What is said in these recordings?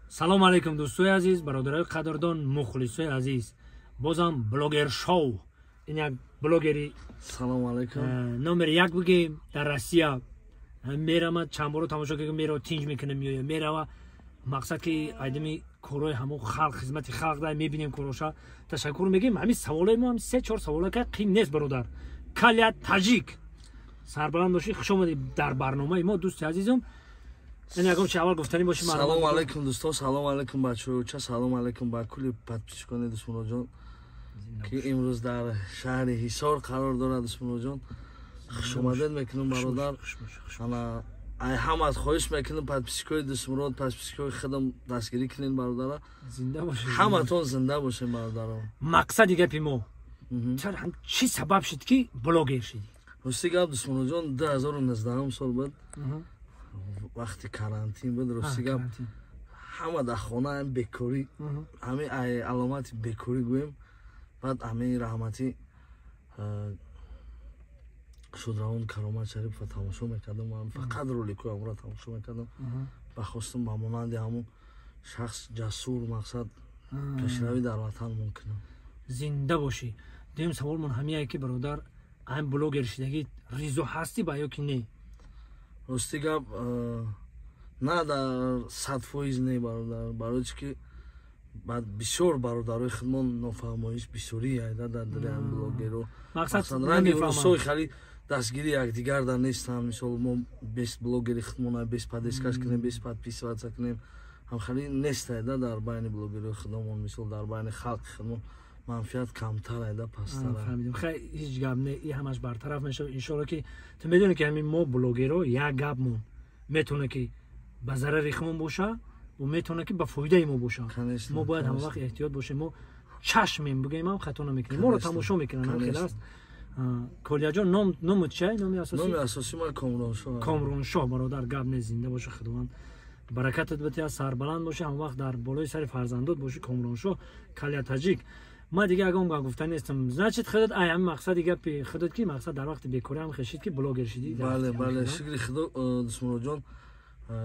салом алейкум дӯстои азиз, бародарои қадрдон, мухлисои азиз. Бозам блогер шоу. Ин як блогери салом алейкум номер 1 бигем дар Россия. Мерама чанд боро тамошо кардам, меро тинҷ мекунам меоям, мерава мақсад ки айдами корои ҳамо халқ, хизмати халқ дар мебинем короша. Ташаккур мегем. Ҳамин саволаи мо ҳам 3-4 савола ки қим нест бародар. Калия таҷик. Сарбаланд бошӣ, хуш омадед дар барномаи мо дӯсти азизам. ин ягон чи аввал гуфтанӣ бошӣ. салом алейкум дӯстон, салом алейкум бачаҳоича, салом алейкум ба кулли подписчикони Дӯстмуроҷон ки имрӯз дар шаҳри Ҳисор қарор дорад. Дӯстмуроҷон хушомадед мекунам бародар. Ана ай ҳамат хоҳиш мекунам подписчикои Дӯстмурод, подписчикои худам дастгирӣ кунед бародара. Зинда бошед. Ҳаматон зинда бошед бародаро. Мақсади гапи мо чӣ сабаб шуд ки блогер шудӣ? Рости гап Дӯстмуроҷон 2019 сол буд. Вақти карантин буд. Рости гап ҳама дар хона ҳам бекорӣ, ҳамин аломати бекорӣ гӯем. Баъд ҳамин раҳматӣ шудравон Каромат Шарипова тамошо мекардам. Ман фақат роликои амро тамошо мекардам. Ба хостам ба монанди ҳамон шахс ҷасур мақсад пешравӣ дар ватан мумкинам. Зинда бошӣ. Дуюм савол ман ҳамияе ки бародар ҳам блогер шудагӣ ризо ҳастӣ ба ё ки не? Рости гап на дар 100% не бародар. Барои чӣ ки баъд бисёр бародарои худмон нофаҳмоиш бисёрӣ айда дар дили ҳам блогеро. Мақсад ранги рӯзҳои хали дастгири якдигар дар нестанд. Мисол мо 20 блогери худмона 20 подпискаш кунем, 20 подписываться кунем. ҳам хали нест айда дар байни блогерои худмон. Мисол дар байни халқи худмон манфиат камтар айда пасттар. фаҳмидам. хай ҳеҷ гап не, ин ҳамаш бартараф мешавад иншоалло ки ту медонӣ ки ҳамин мо блогеро як гапмон метавона ки ба зарари худмон боша ва метавона ки ба фоидаи мо боша. Мо бояд ҳама вақт эҳтиёт бошем. Мо чашмем бигӯем ҳам хато намекунем. моро тамошо мекунанд ҳам хеле аст. Колияҷон номут чия? Номи асосӣ? Номи асосӣ ман Комроншоҳ. Комроншоҳ бародар, гап не, зинда боша худованд. Баракатат бития, сарбаланд боши, ҳама вақт дар болои сари фарзандот боши. Комроншоҳ, Калия таҷик. Ма дига ягон гап гуфта нестам. Значит худат ай ҳамин мақсади гапи худат ки мақсад дар вақти бекорӣ ҳам хешид ки блогер шудӣ? Бале, бале, шукри Худо Дӯстмуроҷон.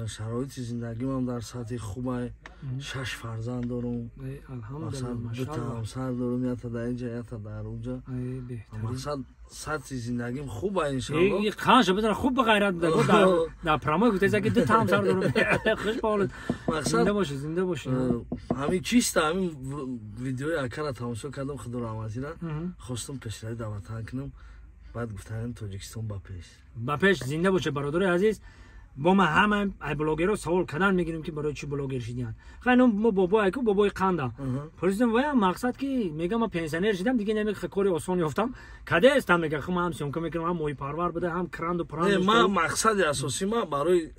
Шароити зиндагиам дар сатҳи хубай. 6 фарзанд дорам. Алҳамдулилла, дута ҳамсар дорам, якта дар инҷа, якта дар унҷа. Мақсад сатҳи зиндагим хубай иншоалло. қанша бидара хуб ба ғайрат буда. Дар промой гуфтаиса ки дута ҳамсар дорам. Хуш ба ҳолат. Зинда бошӣ, зинда бошӣ. ҳамин чиста ҳамин видеои акара тамошо кардам Худо раҳматира. Хостам пешравӣ дар ватан кунам. Баъд гуфтаем Тоҷикистон ба пеш. Ба пеш, зинда бошед бародарои азиз. бо ма ҳама ай блогеро савол кардан мегирем ки барои чӣ блогер шудиан. Хайно мо бобои ку бобои қанда. Пурсидам вая мақсад ки мегам ма пенсионер шудам, диге намега кори осон ёфтам. Кадест ҳам мега хум ҳам сёмка мекунам, ҳам моҳӣ парвар буда, ҳам кранду пранд. Ма мақсади асосӣ ма барои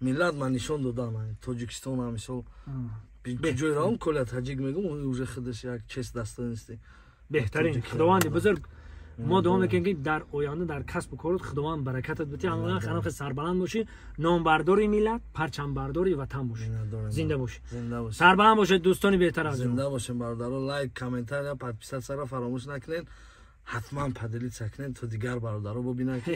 миллат ман нишон додам. Тоҷикистон ҳам мисол беҷои равм Калия таҷик мегум, уже худаш як чест достоинстве. Беҳтарин худованди бузург. мо дуо мекунем ки дар оянда дар касбу корот худованд баракатат битӣ, ҳамаи сарбаланд бошӣ, номбардори миллат, парчамбардори ватан бошӣ. Зинда бошӣ. Сарбаланд бошед дӯстони беҳтар аз зинда бошем бародаро. Лайк, комментария, подписатсияро фаромӯш накунед. ҳатман падилитса кунед то дигар бародаро бубинанд ки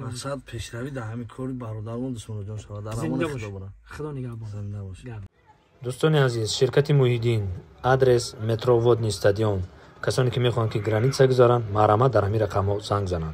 мақсад пешравӣ дар ҳамин кори бародармон Дӯстмуроҷон шавад. Дар амони Худо бошед. Худо нигаҳбон. Зинда бошед. дӯстони азиз, ширкати Муҳиддин, адрес метро Водный стадион. کسانی که میخوان که گرانیت گذارن، مرامت در همین رقم‌ها زنگ زنن.